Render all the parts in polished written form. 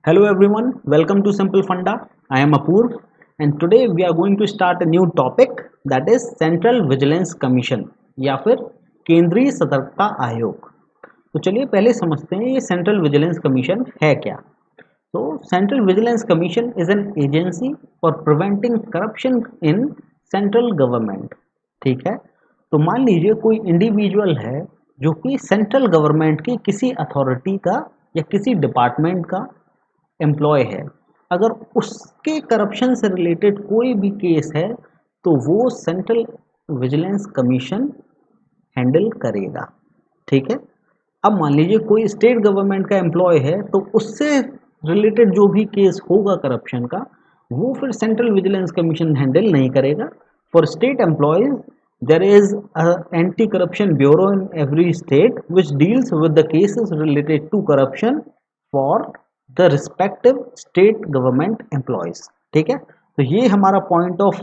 Hello everyone, welcome to Simple Funda. I am Apurv and today we are going to start a new topic that is Central Vigilance Commission या फिर केंद्रीय सतर्कता आयोग। तो चलिए पहले समझते हैं ये सेंट्रल विजिलेंस कमीशन है क्या। तो central vigilance commission is an agency for preventing corruption in central government. ठीक है, तो मान लीजिए कोई इंडिविजुअल है जो कि सेंट्रल गवर्नमेंट की किसी अथॉरिटी का या किसी डिपार्टमेंट का एम्प्लॉय है। अगर उसके करप्शन से रिलेटेड कोई भी केस है तो वो सेंट्रल विजिलेंस कमीशन हैंडल करेगा। ठीक है, अब मान लीजिए कोई स्टेट गवर्नमेंट का एम्प्लॉय है तो उससे रिलेटेड जो भी केस होगा करप्शन का वो फिर सेंट्रल विजिलेंस कमीशन हैंडल नहीं करेगा। For state employees there is anti corruption bureau in every state which deals with the cases related to corruption for the respective state government employees. ठीक है, तो ये हमारा पॉइंट ऑफ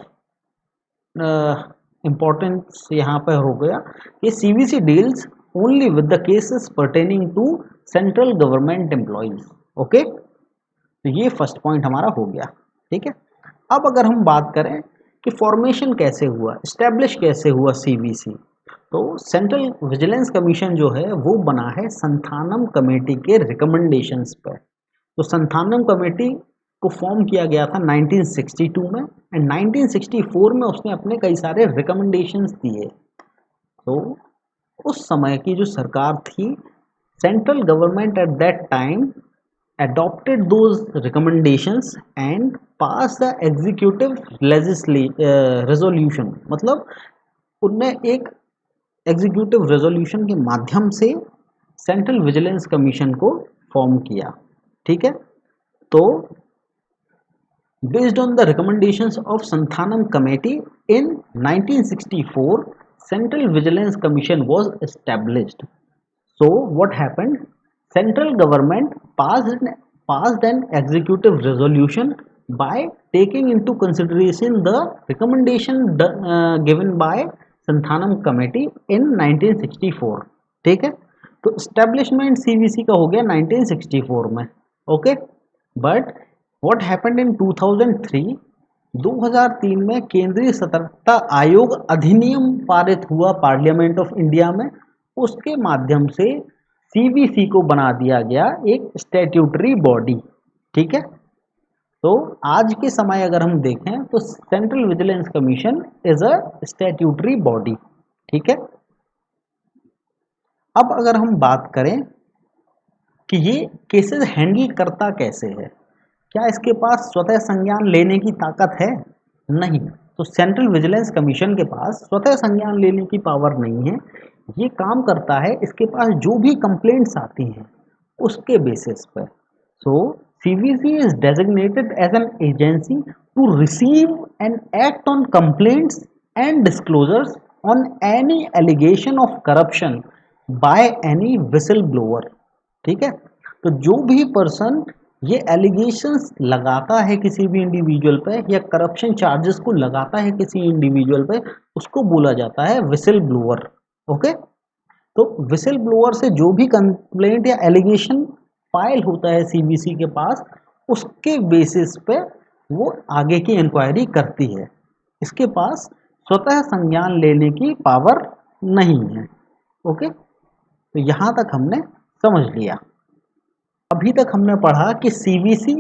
इम्पोर्टेंस यहाँ पर हो गया कि CVC deals only with the cases pertaining to central government employees. Okay, तो ये फर्स्ट पॉइंट हमारा हो गया। ठीक है, अब अगर हम बात करें कि फॉर्मेशन कैसे हुआ, इस्टेब्लिश कैसे हुआ सीवीसी, तो सेंट्रल विजिलेंस कमीशन जो है वो बना है संथानम कमेटी के रिकमेंडेशंस पर। तो संथानम कमेटी को फॉर्म किया गया था 1962 में एंड 1964 में उसने अपने कई सारे रिकमेंडेशंस दिए। तो उस समय की जो सरकार थी, central government at that time adopted those recommendations and passed the executive resolution। मतलब उनने एक एग्जीक्यूटिव रेजोल्यूशन के माध्यम से सेंट्रल विजिलेंस कमीशन को फॉर्म किया। ठीक है, तो based on the recommendations of Santhanam committee in 1964 central vigilance commission was established. So what happened? Central government passed an executive resolution by taking into consideration the recommendation given by Santhanam Committee in 1964। ठीक है, तो establishment CVC का हो गया 1964 में। Okay, but what happened in 2003? 2003 में केंद्रीय सतर्कता आयोग अधिनियम पारित हुआ पार्लियामेंट ऑफ इंडिया में। उसके माध्यम से सीवीसी को बना दिया गया एक स्टैट्यूटरी बॉडी। ठीक है, तो आज के समय अगर हम देखें तो central vigilance commission is a statutory body. ठीक है, अब अगर हम बात करें कि ये केसेस हैंडल करता कैसे है, क्या इसके पास स्वतः संज्ञान लेने की ताकत है? नहीं। तो सेंट्रल विजिलेंस कमीशन के पास स्वतः संज्ञान लेने की पावर नहीं है। ये काम करता है, इसके पास जो भी कंप्लेंट्स आती हैं उसके बेसिस पर। So CVC is designated as an agency to receive and act on complaints and disclosures on any allegation of corruption by any whistle blower. ठीक है, तो जो भी पर्सन ये एलिगेशंस लगाता है किसी भी इंडिविजुअल पे या करप्शन चार्जेस को लगाता है किसी इंडिविजुअल पे, उसको बोला जाता है विसल ब्लोअर। ओके, तो विसल ब्लोअर से जो भी कंप्लेंट या एलिगेशन फाइल होता है सीबीसी के पास, उसके बेसिस पे वो आगे की इंक्वायरी करती है। इसके पास स्वतः संज्ञान लेने की पावर नहीं है। ओके, तो यहाँ तक हमने समझ लिया। अभी तक हमने पढ़ा कि सीवीसी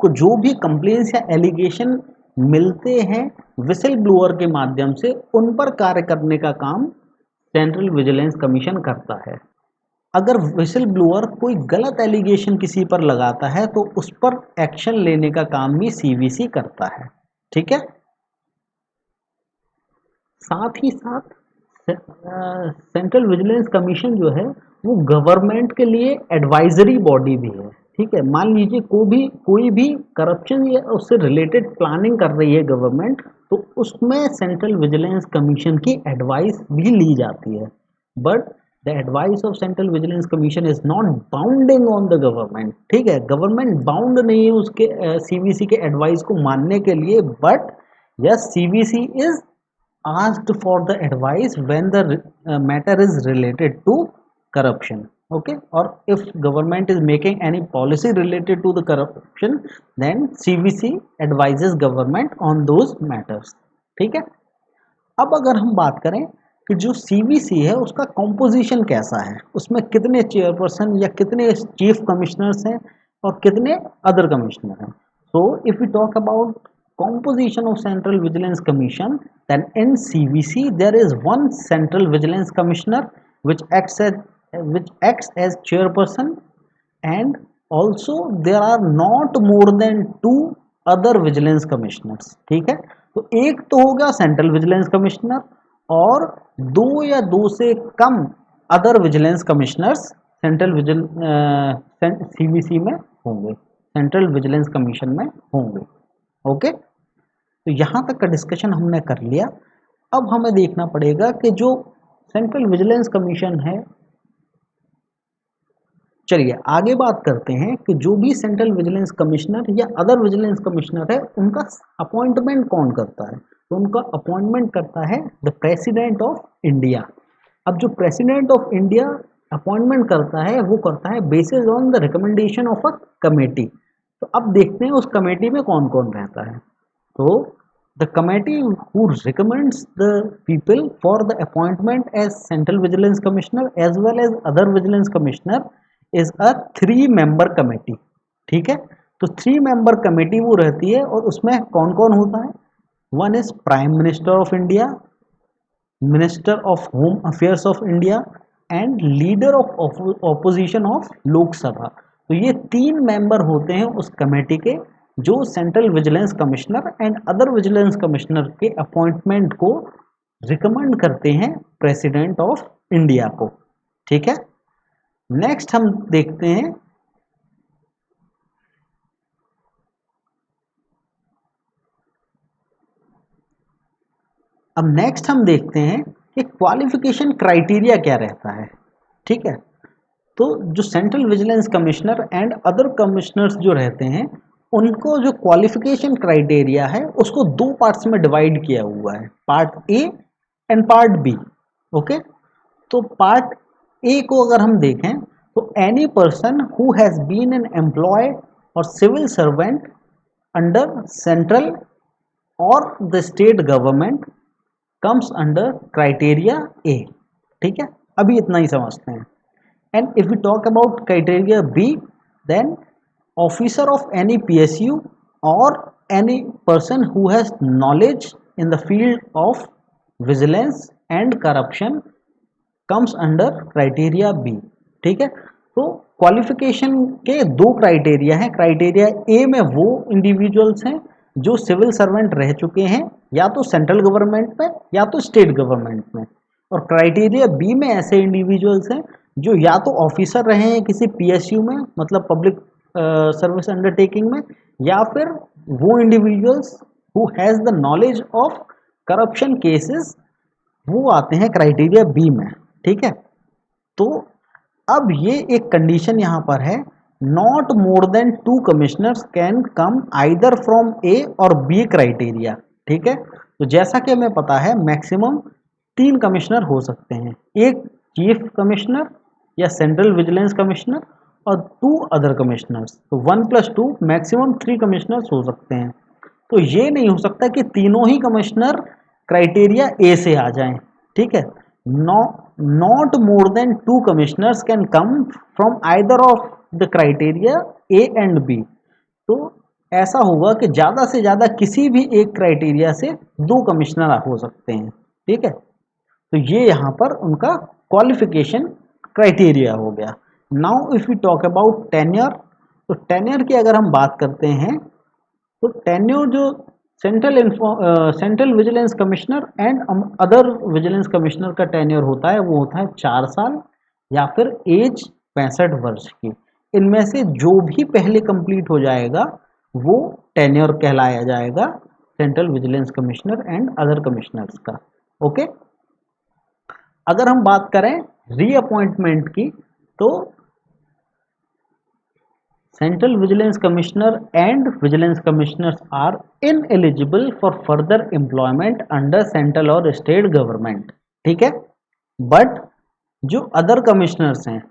को जो भी कंप्लेंट्स या एलिगेशन मिलते हैं विसल ब्लोअर के माध्यम से, उन पर कार्य करने का काम सेंट्रल विजिलेंस कमीशन करता है। अगर विसल ब्लोअर कोई गलत एलिगेशन किसी पर लगाता है तो उस पर एक्शन लेने का काम भी सीवीसी करता है। ठीक है, साथ ही साथ सेंट्रल विजिलेंस कमीशन जो है वो गवर्नमेंट के लिए एडवाइजरी बॉडी भी है। ठीक है, मान लीजिए कोई भी करप्शन या उससे रिलेटेड प्लानिंग कर रही है गवर्नमेंट, तो उसमें सेंट्रल विजिलेंस कमीशन की एडवाइस भी ली जाती है। But the advice of central vigilance commission is not bounding on the government. ठीक है, गवर्नमेंट बाउंड नहीं है उसके सीवीसी के एडवाइस को मानने के लिए, but yes CVC is asked for the advice when the matter is related to corruption। okay, or if government is making any policy related to the corruption, then CVC advises government on those matters. ठीक है, अब अगर हम बात करें कि जो CVC है उसका कॉम्पोजिशन कैसा है, उसमें कितने चेयरपर्सन या कितने चीफ कमिश्नर्स हैं और कितने अदर कमिश्नर हैं. So if we talk about composition of Central Vigilance Commission, then in CVC there is one Central Vigilance Commissioner which acts as chairperson, and also there are not more than 2 other vigilance commissioners. ठीक है, तो एक तो होगा central vigilance commissioner और 2 या 2 से कम other vigilance commissioners central CVC में होंगे, सेंट्रल विजिलेंस कमीशन में होंगे. ओके, तो यहाँ तक का डिस्कशन हमने कर लिया. अब हमें देखना पड़ेगा कि जो सेंट्रल विजिलेंस कमीशन है, चलिए आगे बात करते हैं कि जो भी सेंट्रल विजिलेंस कमिश्नर या अदर विजिलेंस कमिश्नर है उनका अपॉइंटमेंट कौन करता है. तो उनका अपॉइंटमेंट करता है द प्रेसिडेंट ऑफ इंडिया. अब जो प्रेसिडेंट ऑफ इंडिया अपॉइंटमेंट करता है वो करता है basis on the recommendation of a committee. तो अब देखते हैं उस कमेटी में कौन कौन रहता है. तो the committee who recommends the people for the appointment as central vigilance commissioner as well as other vigilance commissioner is a 3 member committee. ठीक है, तो 3 मेंबर कमेटी वो रहती है और उसमें कौन कौन होता है. One is prime minister of India, minister of home affairs of India and leader of opposition of Lok Sabha. तो ये 3 मेंबर होते हैं उस कमेटी के जो central vigilance commissioner and other vigilance commissioner के अपॉइंटमेंट को रिकमेंड करते हैं प्रेसिडेंट ऑफ इंडिया को. ठीक है, नेक्स्ट हम देखते हैं कि क्वालिफिकेशन क्राइटेरिया क्या रहता है. ठीक है, तो जो central vigilance commissioner and other commissioners जो रहते हैं उनको जो क्वालिफिकेशन क्राइटेरिया है उसको 2 पार्ट्स में डिवाइड किया हुआ है, part A and part B. Okay, तो पार्ट ए को अगर हम देखें तो any person who has been an employ और सिविल सर्वेंट अंडर सेंट्रल और the state government comes under criteria A. ठीक है, अभी इतना ही समझते हैं. And if we talk about criteria B, then officer of any PSU और any person who has knowledge in the field of vigilance and corruption comes under criteria B. ठीक है, तो क्वालिफिकेशन के 2 क्राइटेरिया हैं. क्राइटेरिया ए में वो individuals हैं जो सिविल सर्वेंट रह चुके हैं या तो सेंट्रल गवर्नमेंट में या तो स्टेट गवर्नमेंट में, और क्राइटेरिया बी में ऐसे इंडिविजुअल्स हैं जो या तो ऑफिसर रहे हैं किसी PSU में, मतलब पब्लिक सर्विस अंडरटेकिंग में, या फिर वो individuals who has the knowledge of corruption cases, वो आते हैं क्राइटेरिया बी में. ठीक है, तो अब ये एक कंडीशन यहाँ पर है, not more than 2 commissioners can come either from A और बी क्राइटेरिया. ठीक है, तो जैसा कि हमें पता है मैक्सिमम 3 कमिश्नर हो सकते हैं, एक चीफ कमिश्नर या सेंट्रल विजिलेंस कमिश्नर और 2 अदर कमिश्नर्स. तो 1 + 2 मैक्सिमम 3 कमिश्नर्स हो सकते हैं. तो ये नहीं हो सकता कि तीनों ही कमिश्नर क्राइटेरिया ए से आ जाएं. ठीक है, not more than 2 commissioners can come from either of the criteria A and B. तो ऐसा होगा कि ज़्यादा से ज़्यादा किसी भी एक क्राइटेरिया से 2 कमिश्नर हो सकते हैं. ठीक है, तो ये यहाँ पर उनका क्वालिफिकेशन क्राइटेरिया हो गया. Now if we talk about tenure, तो टेन्योर की अगर हम बात करते हैं तो टेन्योर जो central vigilance commissioner and other vigilance commissioner का टेन्योर होता है वो होता है 4 साल या फिर एज 65 वर्ष की. इनमें से जो भी पहले कंप्लीट हो जाएगा वो टेन्योर कहलाया जाएगा central vigilance commissioner and other commissioners का. ओके, अगर हम बात करें रीअपॉइंटमेंट की तो central vigilance commissioner and vigilance commissioners are ineligible for further employment under central और स्टेट गवर्नमेंट. ठीक है, बट जो अदर कमिश्नर्स हैं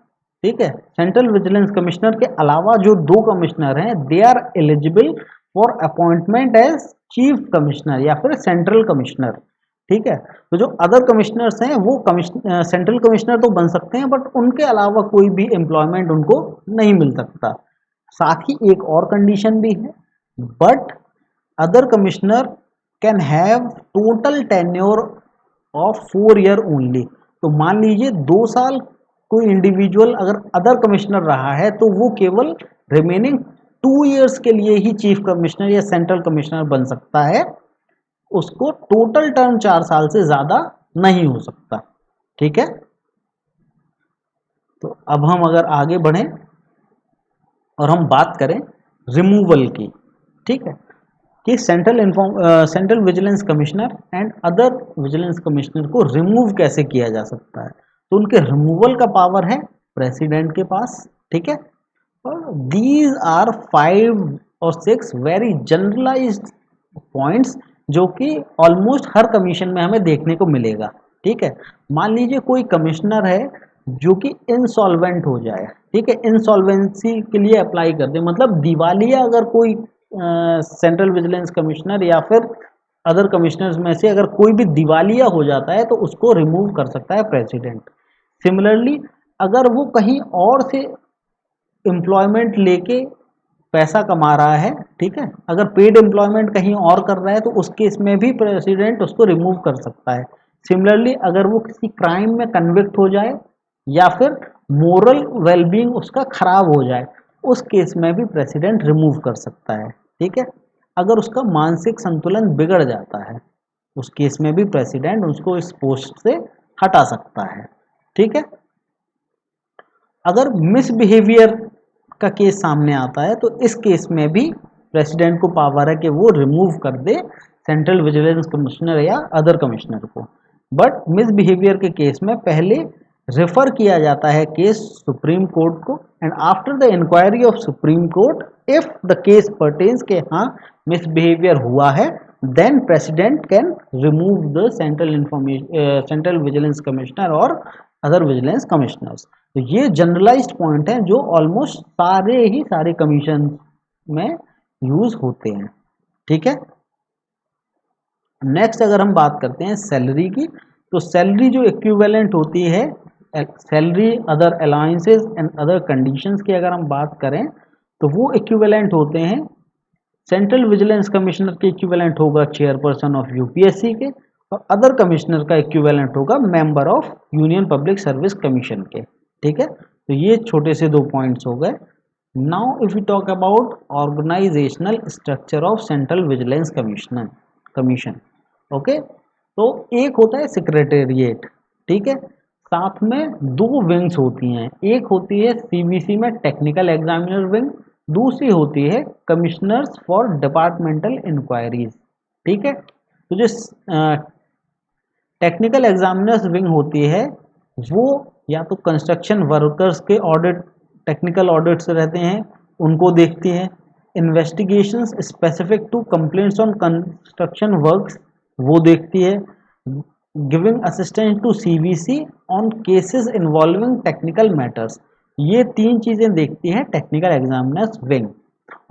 ठीक है। सेंट्रल विजिलेंस कमिश्नर के अलावा जो दो कमिश्नर हैं they are eligible for appointment as chief commissioner या फिर सेंट्रल कमिश्नर। ठीक है। तो जो अदर कमिश्नर्स हैं वो सेंट्रल कमिश्नर तो बन सकते हैं बट उनके अलावा कोई भी एम्प्लॉयमेंट उनको नहीं मिल सकता। साथ ही एक और कंडीशन भी है, but other commissioner can have total tenure of 4 year only. तो मान लीजिए 2 साल कोई इंडिविजुअल अगर अदर कमिश्नर रहा है तो वो केवल रिमेनिंग 2 ईयर्स के लिए ही चीफ कमिश्नर या सेंट्रल कमिश्नर बन सकता है, उसको टोटल टर्म 4 साल से ज्यादा नहीं हो सकता। ठीक है। तो अब हम अगर आगे बढ़ें और हम बात करें रिमूवल की, ठीक है, कि central vigilance commissioner and other vigilance commissioner को रिमूव कैसे किया जा सकता है। तो उनके रिमूवल का पावर है प्रेसिडेंट के पास। ठीक है। और दीज आर 5 और 6 वेरी जनरलाइज्ड पॉइंट्स जो कि ऑलमोस्ट हर कमीशन में हमें देखने को मिलेगा। ठीक है। मान लीजिए कोई कमिश्नर है जो कि इंसॉल्वेंट हो जाए, ठीक है, इंसॉल्वेंसी के लिए अप्लाई कर दे, मतलब दिवालिया अगर कोई सेंट्रल विजिलेंस कमिश्नर या फिर अदर कमिश्नर्स में से अगर कोई भी दिवालिया हो जाता है तो उसको रिमूव कर सकता है प्रेसिडेंट। सिमिलरली अगर वो कहीं और से एम्प्लॉयमेंट लेके पैसा कमा रहा है, ठीक है, अगर पेड एम्प्लॉयमेंट कहीं और कर रहा है तो उस केस में भी प्रेसिडेंट उसको रिमूव कर सकता है। सिमिलरली अगर वो किसी क्राइम में कन्विक्ट हो जाए या फिर मोरल वेलबींग उसका खराब हो जाए उस केस में भी प्रेसिडेंट रिमूव कर सकता है। ठीक है। अगर उसका मानसिक संतुलन बिगड़ जाता है उस केस में भी प्रेसिडेंट उसको इस पोस्ट से हटा सकता है। ठीक है। अगर मिसबिहेवियर का केस सामने आता है तो इस केस में भी प्रेसिडेंट को पावर है कि वो रिमूव कर दे सेंट्रल विजिलेंस कमिश्नर या अदर कमिश्नर को। बट मिसबिहेवियर के केस में पहले रेफर किया जाता है केस सुप्रीम कोर्ट को and after the inquiry of supreme court if the case pertains के हाँ मिसबिहेवियर हुआ है then president can remove the central vigilance commissioner और अदर विजिलेंस कमिश्नर्स। तो ये जनरलाइज्ड पॉइंट है जो ऑलमोस्ट सारे कमीशन में यूज होते हैं। ठीक है। नेक्स्ट अगर हम बात करते हैं सैलरी की, तो सैलरी जो इक्विवेलेंट होती है salary other allowances and other conditions की अगर हम बात करें तो वो इक्विवेलेंट होते हैं। सेंट्रल विजिलेंस कमिश्नर के इक्विवेलेंट होगा चेयरपर्सन ऑफ यूपीएससी के और अदर कमिश्नर का इक्विवेलेंट होगा member of union public service commission के। ठीक है। तो ये छोटे से 2 पॉइंट्स हो गए। Now if you talk about organisational structure of central vigilance commission. Okay. तो एक होता है सेक्रेटेरिएट, ठीक है, साथ में 2 विंग्स होती हैं, एक होती है सीबीसी में टेक्निकल एग्जामिनर विंग, दूसरी होती है कमिश्नर्स फॉर डिपार्टमेंटल इंक्वायरीज। ठीक है। तो जो टेक्निकल एग्जामिनर्स विंग होती है वो या तो कंस्ट्रक्शन वर्कर्स के ऑडिट टेक्निकल ऑडिट्स रहते हैं उनको देखती है, investigations specific to complaints on construction works वो देखती है, giving assistance to CVC on cases involving technical matters. ये 3 चीज़ें देखती है टेक्निकल एग्जामिनर्स विंग।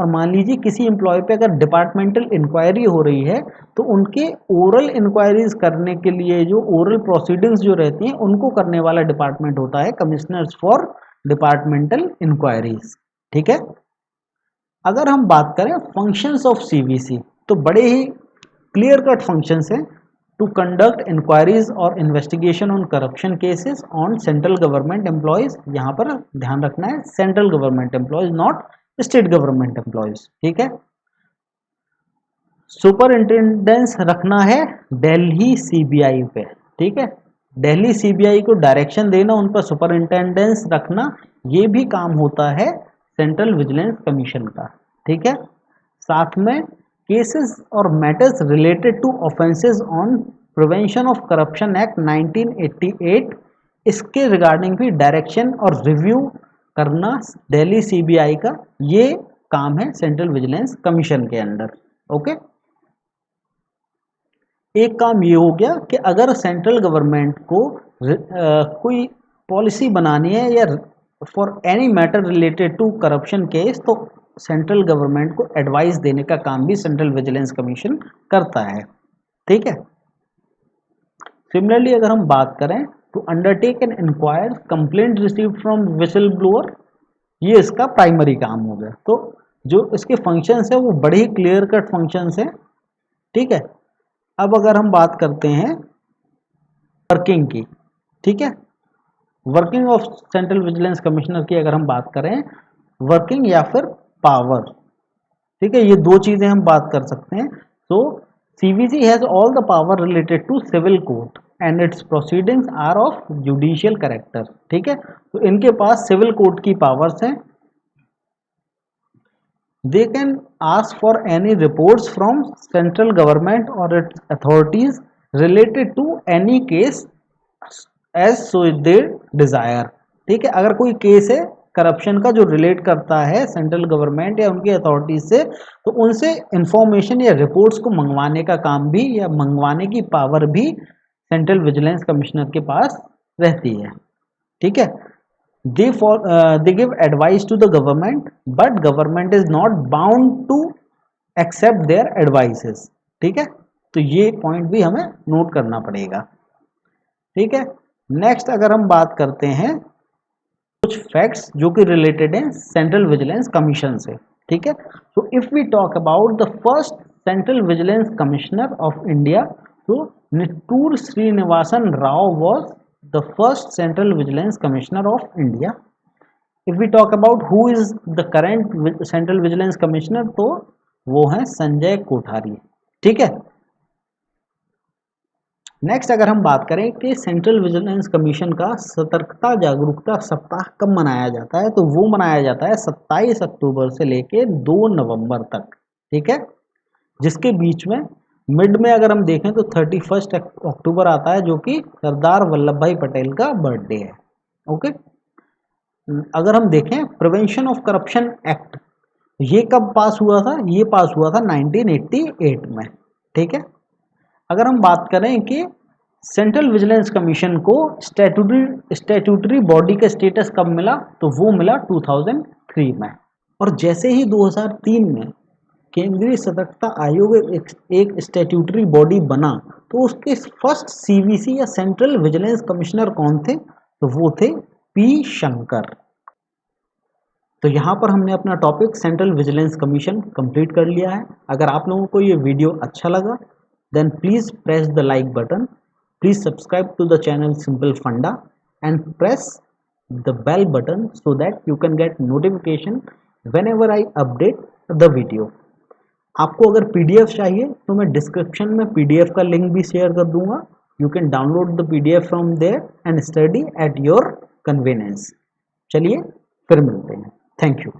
और मान लीजिए किसी एम्प्लॉय पे अगर डिपार्टमेंटल इंक्वायरी हो रही है तो उनके ओरल इंक्वायरीज करने के लिए जो ओरल प्रोसीडिंग्स जो रहती हैं उनको करने वाला डिपार्टमेंट होता है कमिश्नर्स फॉर डिपार्टमेंटल इंक्वायरीज। ठीक है। अगर हम बात करें फंक्शंस ऑफ सीवीसी तो बड़े ही क्लियर कट फंक्शंस हैं टू कंडक्ट इंक्वायरीज और investigation on corruption cases on central government employees. यहाँ पर ध्यान रखना है central government employees not state government employees. ठीक है। सुपरिंटेंडेंस रखना है दिल्ली सीबीआई पे। ठीक है। दिल्ली सीबीआई को डायरेक्शन देना उन पर सुपरिंटेंडेंस रखना ये भी काम होता है सेंट्रल विजिलेंस कमीशन का। ठीक है। साथ में केसेस और matters related to offences on prevention of corruption act 1988 इसके रिगार्डिंग भी डायरेक्शन और रिव्यू करना दिल्ली सीबीआई का ये काम है सेंट्रल विजिलेंस कमीशन के अंडर। ओके। एक काम ये हो गया कि अगर सेंट्रल गवर्नमेंट को कोई पॉलिसी बनानी है या for any matter related to corruption case, तो सेंट्रल गवर्नमेंट को एडवाइस देने का काम भी सेंट्रल विजिलेंस कमीशन करता है। ठीक है। सिमिलरली अगर हम बात करें to undertake an inquire complaint receive from whistle blower, ये इसका प्राइमरी काम हो गया। तो जो इसके फंक्शंस है वो बड़े ही क्लियर कट फंक्शंस है। ठीक है। अब अगर हम बात करते हैं वर्किंग की, ठीक है, working of central vigilance commissioner की अगर हम बात करें, वर्किंग या फिर पावर, ठीक है, ये दो चीजें हम बात कर सकते हैं। तो CVC has all the power related to civil court and its proceedings are of judicial character. ठीक है। तो इनके पास सिविल कोर्ट की पावर्स हैं। They can ask for any reports from central government or its authorities related to any case as so they desire। ठीक है। अगर कोई केस है करप्शन का जो रिलेट करता है सेंट्रल गवर्नमेंट या उनकी अथॉरिटीज से, तो उनसे इंफॉर्मेशन या रिपोर्ट्स को मंगवाने का काम भी या मंगवाने की पावर भी सेंट्रल विजिलेंस कमिश्नर के पास रहती है। ठीक है। They give advice to the government, but government is not bound to accept their advices। ठीक है। तो ये पॉइंट भी हमें नोट करना पड़ेगा। ठीक है। नेक्स्ट अगर हम बात करते हैं कुछ फैक्ट्स जो कि रिलेटेड हैं सेंट्रल विजिलेंस कमीशन से। ठीक है। तो if we talk about the first central vigilance commissioner of India, तो Nittoor Srinivasan Rao was the first central vigilance commissioner of India। If we talk about who is the current central vigilance commissioner, तो वो है संजय कोठारी। ठीक है। नेक्स्ट अगर हम बात करें कि सेंट्रल विजिलेंस कमीशन का सतर्कता जागरूकता सप्ताह कब मनाया जाता है, तो वो मनाया जाता है 27 अक्टूबर से लेके 2 नवंबर तक। ठीक है। जिसके बीच में मिड में अगर हम देखें तो 31 अक्टूबर आता है जो कि सरदार वल्लभ भाई पटेल का बर्थडे है। ओके। अगर हम देखें प्रिवेंशन ऑफ करप्शन एक्ट, ये कब पास हुआ था, ये पास हुआ था 1988 में। ठीक है। अगर हम बात करें कि सेंट्रल विजिलेंस कमीशन को स्टैट्यूटरी बॉडी का स्टेटस कब मिला, तो वो मिला 2003 में। और जैसे ही 2003 में केंद्रीय सतर्कता आयोग एक स्टैट्यूटरी बॉडी बना, तो उसके फर्स्ट सीवीसी या सेंट्रल विजिलेंस कमिश्नर कौन थे, तो वो थे पी शंकर। तो यहाँ पर हमने अपना topic central vigilance commission complete कर लिया है। अगर आप लोगों को ये वीडियो अच्छा लगा, then please press the like button, please subscribe to the channel simple funda and press the bell button so that you can get notification whenever I update the video। आपको अगर पीडीएफ चाहिए तो मैं description में PDF का link भी share कर दूंगा। You can download the PDF from there and study at your convenience. चलिए फिर मिलते हैं। Thank you.